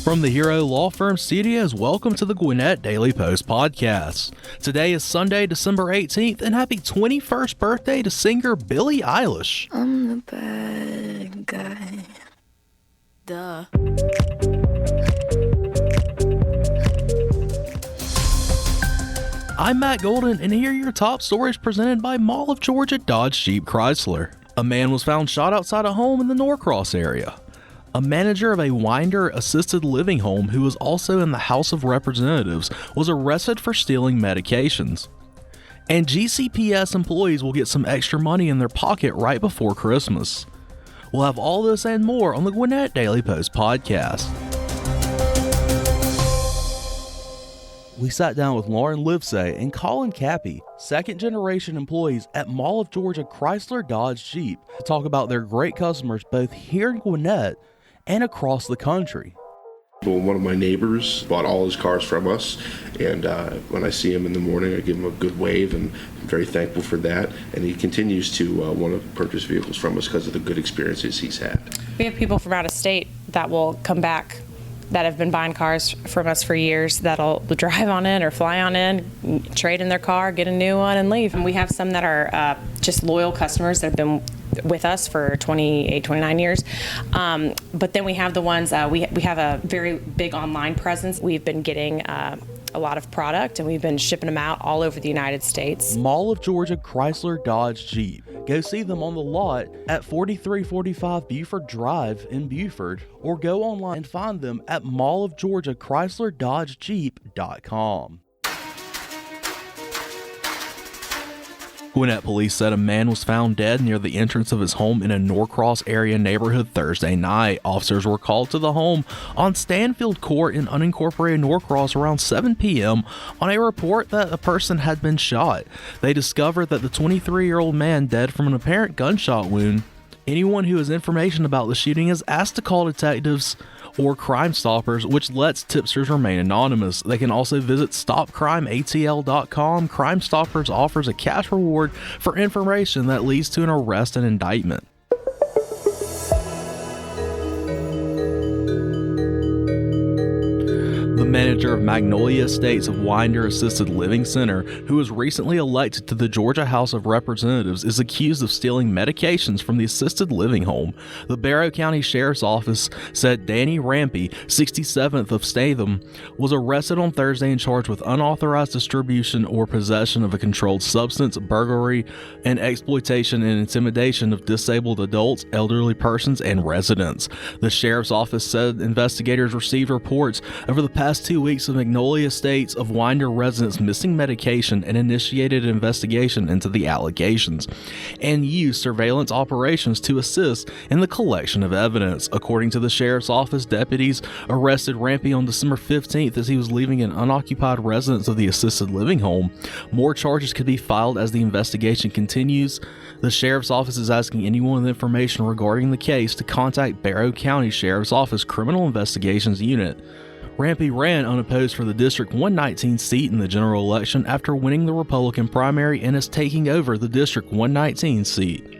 From the Hero Law Firm Studios, welcome to the Gwinnett Daily Post Podcast. Today is Sunday, December 18th, and happy 21st birthday to singer Billie Eilish. I'm the bad guy. Duh. I'm Matt Golden, and here are your top stories presented by Mall of Georgia Dodge Jeep Chrysler. A man was found shot outside a home in the Norcross area. A manager of a Winder assisted living home who was also in the House of Representatives was arrested for stealing medications. And GCPS employees will get some extra money in their pocket right before Christmas. We'll have all this and more on the Gwinnett Daily Post Podcast. We sat down with Lauren Livesay and Colin Cappy, second-generation employees at Mall of Georgia Chrysler Dodge Jeep, to talk about their great customers both here in Gwinnett and across the country. Well, one of my neighbors bought all his cars from us, and when I see him in the morning, I give him a good wave, and I'm very thankful for that. And he continues to want to purchase vehicles from us because of the good experiences he's had. We have people from out of state that will come back that have been buying cars from us for years that'll drive on in or fly on in, trade in their car, get a new one, and leave. And we have some that are just loyal customers that have been with us for 28, 29 years. But then we have the ones, we have a very big online presence. We've been getting a lot of product, and we've been shipping them out all over the United States. Mall of Georgia Chrysler Dodge Jeep. Go see them on the lot at 4345 Buford Drive in Buford, or go online and find them at mallofgeorgiachryslerDodgeJeep.com. Gwinnett police said a man was found dead near the entrance of his home in a Norcross area neighborhood Thursday night. Officers were called to the home on Stanfield Court in unincorporated Norcross around 7 p.m. on a report that a person had been shot. They discovered that the 23-year-old man dead from an apparent gunshot wound. Anyone who has information about the shooting is asked to call detectives or Crime Stoppers, which lets tipsters remain anonymous. They can also visit stopcrimeatl.com. Crime Stoppers offers a cash reward for information that leads to an arrest and indictment. The manager of Magnolia Estates of Winder Assisted Living Center, who was recently elected to the Georgia House of Representatives, is accused of stealing medications from the assisted living home. The Barrow County Sheriff's Office said Danny Rampey, 67th of Statham, was arrested on Thursday and charged with unauthorized distribution or possession of a controlled substance, burglary, and exploitation and intimidation of disabled adults, elderly persons, and residents. The Sheriff's Office said investigators received reports over the past 2 weeks of Magnolia Estates of Winder residents missing medication and initiated an investigation into the allegations and used surveillance operations to assist in the collection of evidence. According to the Sheriff's Office, deputies arrested Rampey on December 15th as he was leaving an unoccupied residence of the assisted living home. More charges could be filed as the investigation continues. The Sheriff's Office is asking anyone with information regarding the case to contact Barrow County Sheriff's Office Criminal Investigations Unit. Rampey ran unopposed for the District 119 seat in the general election after winning the Republican primary and is taking over the District 119 seat.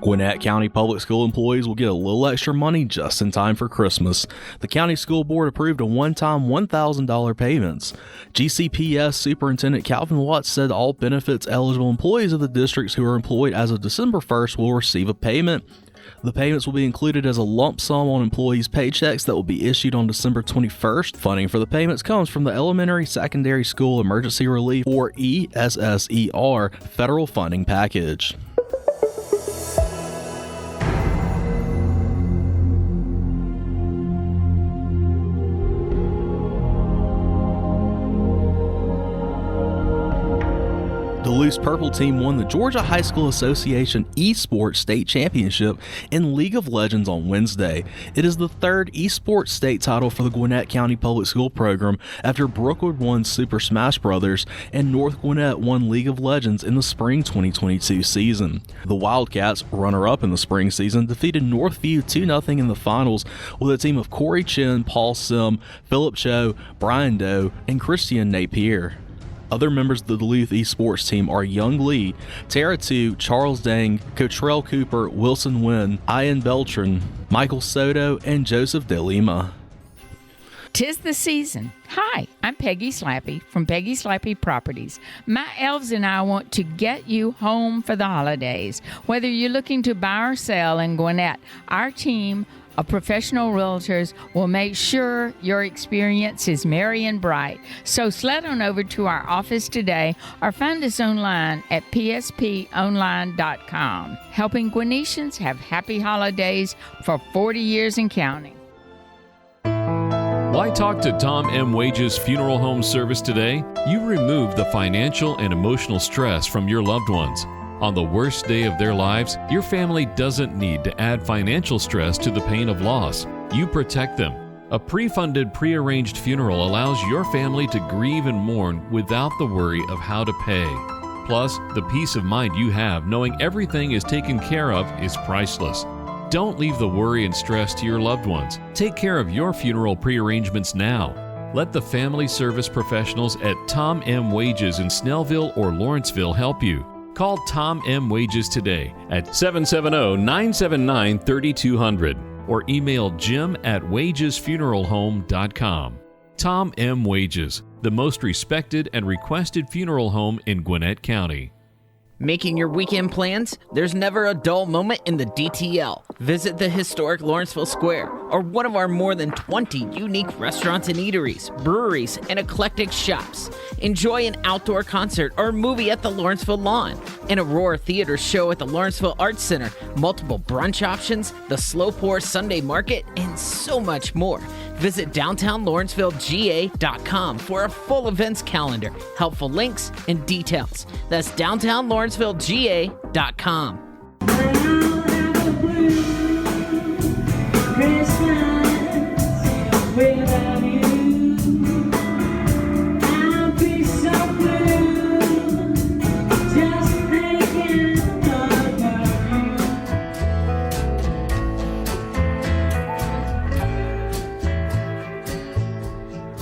Gwinnett County Public School employees will get a little extra money just in time for Christmas. The County School Board approved a one-time $1,000 payments. GCPS Superintendent Calvin Watts said all benefits-eligible employees of the districts who are employed as of December 1st will receive a payment. The payments will be included as a lump sum on employees' paychecks that will be issued on December 21st. Funding for the payments comes from the Elementary Secondary School Emergency Relief, or ESSER, federal funding package. The Loose Purple team won the Georgia High School Association Esports State Championship in League of Legends on Wednesday. It is the third esports state title for the Gwinnett County Public School program after Brookwood won Super Smash Bros. And North Gwinnett won League of Legends in the spring 2022 season. The Wildcats, runner-up in the spring season, defeated Northview 2-0 in the finals with a team of Corey Chin, Paul Sim, Philip Cho, Brian Doe, and Christian Napier. Other members of the Duluth esports team are Young Lee, Tara Tu, Charles Dang, Cotrell Cooper, Wilson Wynn, Ian Beltran, Michael Soto, and Joseph De Lima. 'Tis the season. Hi, I'm Peggy Slappy from Peggy Slappy Properties. My elves and I want to get you home for the holidays. Whether you're looking to buy or sell in Gwinnett, our team of professional realtors will make sure your experience is merry and bright. So sled on over to our office today or find us online at psponline.com. Helping Gwinnetians have happy holidays for 40 years and counting. Why talk to Tom M. Wages Funeral Home Service today? You remove the financial and emotional stress from your loved ones. On the worst day of their lives, your family doesn't need to add financial stress to the pain of loss. You protect them. A pre-funded, pre-arranged funeral allows your family to grieve and mourn without the worry of how to pay. Plus, the peace of mind you have knowing everything is taken care of is priceless. Don't leave the worry and stress to your loved ones. Take care of your funeral prearrangements now. Let the family service professionals at Tom M. Wages in Snellville or Lawrenceville help you. Call Tom M. Wages today at 770-979-3200 or email jim@wagesfuneralhome.com. Tom M. Wages, the most respected and requested funeral home in Gwinnett County. Making your weekend plans? There's never a dull moment in the DTL. Visit the historic Lawrenceville Square or one of our more than 20 unique restaurants and eateries, breweries, and eclectic shops. Enjoy an outdoor concert or movie at the Lawrenceville Lawn, an Aurora Theater show at the Lawrenceville Arts Center, multiple brunch options, the Slow Pour Sunday Market, and so much more. Visit downtownlawrencevilleGA.com for a full events calendar, helpful links, and details. That's downtownlawrencevilleGA.com.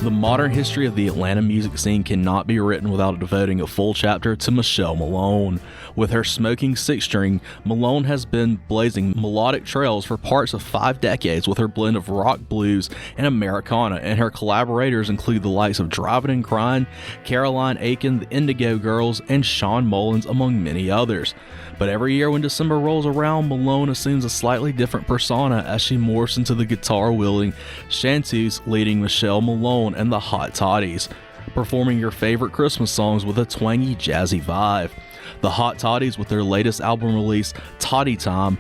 The modern history of the Atlanta music scene cannot be written without devoting a full chapter to Michelle Malone. With her smoking six-string, Malone has been blazing melodic trails for parts of 5 decades with her blend of rock, blues, and Americana, and her collaborators include the likes of Drivin' and Cryin', Caroline Aiken, the Indigo Girls, and Sean Mullins, among many others. But every year when December rolls around, Malone assumes a slightly different persona as she morphs into the guitar-wielding chanteuse leading Michelle Malone and the Hot Toddies, performing your favorite Christmas songs with a twangy, jazzy vibe. The Hot Toddies, with their latest album release, Toddy Time,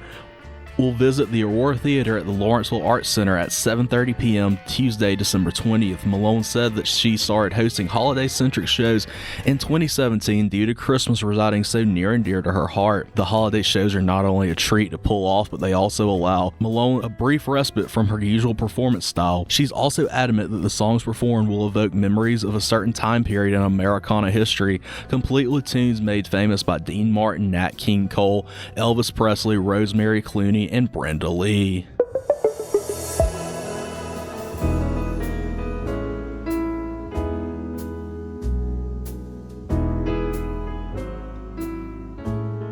will visit the Aurora Theater at the Lawrenceville Arts Center at 7:30 p.m. Tuesday, December 20th. Malone said that she started hosting holiday-centric shows in 2017 due to Christmas residing so near and dear to her heart. The holiday shows are not only a treat to pull off, but they also allow Malone a brief respite from her usual performance style. She's also adamant that the songs performed will evoke memories of a certain time period in Americana history, complete with tunes made famous by Dean Martin, Nat King Cole, Elvis Presley, Rosemary Clooney, and Brenda Lee.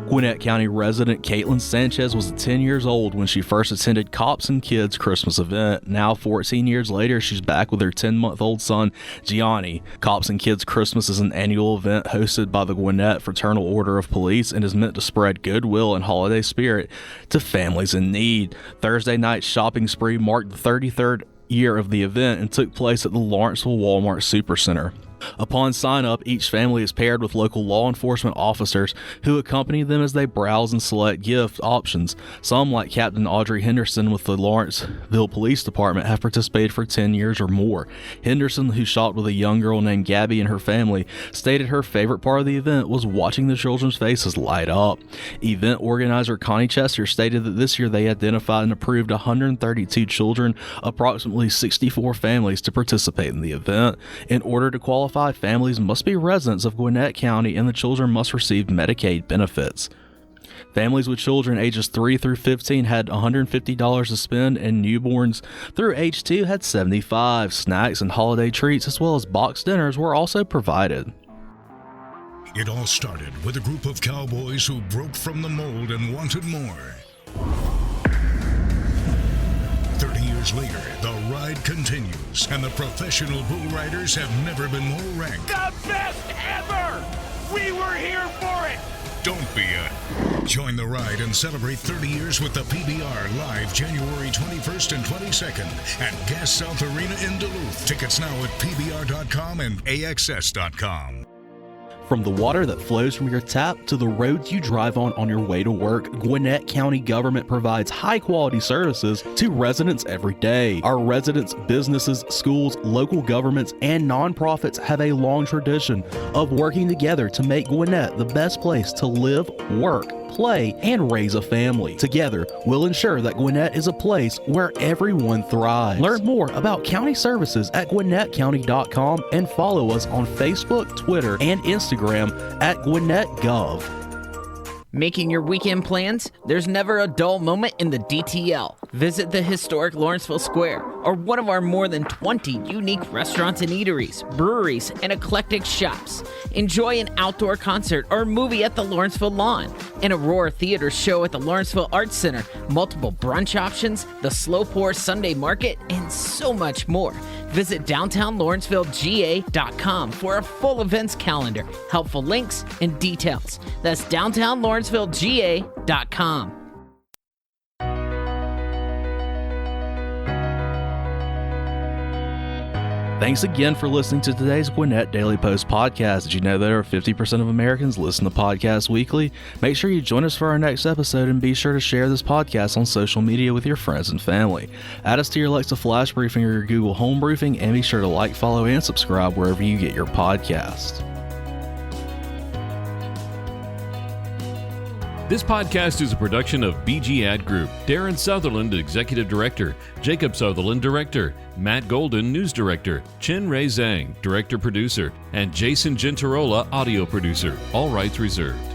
Gwinnett County resident Caitlin Sanchez was 10 years old when she first attended Cops and Kids Christmas event. Now, 14 years later, she's back with her 10-month-old son, Gianni. Cops and Kids Christmas is an annual event hosted by the Gwinnett Fraternal Order of Police and is meant to spread goodwill and holiday spirit to families in need. Thursday night's shopping spree marked the 33rd year of the event and took place at the Lawrenceville Walmart Supercenter. Upon sign-up, each family is paired with local law enforcement officers who accompany them as they browse and select gift options. Some, like Captain Audrey Henderson with the Lawrenceville Police Department, have participated for 10 years or more. Henderson, who shopped with a young girl named Gabby and her family, stated her favorite part of the event was watching the children's faces light up. Event organizer Connie Chester stated that this year they identified and approved 132 children, approximately 64 families, to participate in the event. In order to qualify, families must be residents of Gwinnett County and the children must receive Medicaid benefits. Families with children ages 3 through 15 had $150 to spend, and newborns through age 2 had $75. Snacks and holiday treats as well as boxed dinners were also provided. It all started with a group of cowboys who broke from the mold and wanted more. 30 years later, the ride continues, and the professional bull riders have never been more ranked. The best ever! We were here for it! Don't be a... Join the ride and celebrate 30 years with the PBR live January 21st and 22nd at Gas South Arena in Duluth. Tickets now at pbr.com and axs.com. From the water that flows from your tap to the roads you drive on your way to work, Gwinnett County government provides high-quality services to residents every day. Our residents, businesses, schools, local governments, and nonprofits have a long tradition of working together to make Gwinnett the best place to live, work, play, and raise a family. Together, we'll ensure that Gwinnett is a place where everyone thrives. Learn more about county services at gwinnettcounty.com and follow us on Facebook, Twitter, and Instagram at GwinnettGov. Making your weekend plans? There's never a dull moment in the DTL. Visit the historic Lawrenceville Square or one of our more than 20 unique restaurants and eateries, breweries, and eclectic shops. Enjoy an outdoor concert or movie at the Lawrenceville Lawn, an Aurora Theater show at the Lawrenceville Arts Center, multiple brunch options, the Slow Pour Sunday Market, and so much more. Visit downtownlawrencevillega.com for a full events calendar, helpful links, and details. That's downtownlawrencevillega.com. Thanks again for listening to today's Gwinnett Daily Post Podcast. Did you know that over 50% of Americans listen to podcasts weekly? Make sure you join us for our next episode and be sure to share this podcast on social media with your friends and family. Add us to your Alexa Flash Briefing or your Google Home Briefing, and be sure to like, follow, and subscribe wherever you get your podcast. This podcast is a production of BG Ad Group. Darren Sutherland, Executive Director. Jacob Sutherland, Director. Matt Golden, News Director. Chen Ray Zhang, Director Producer. And Jason Gentarola, Audio Producer. All rights reserved.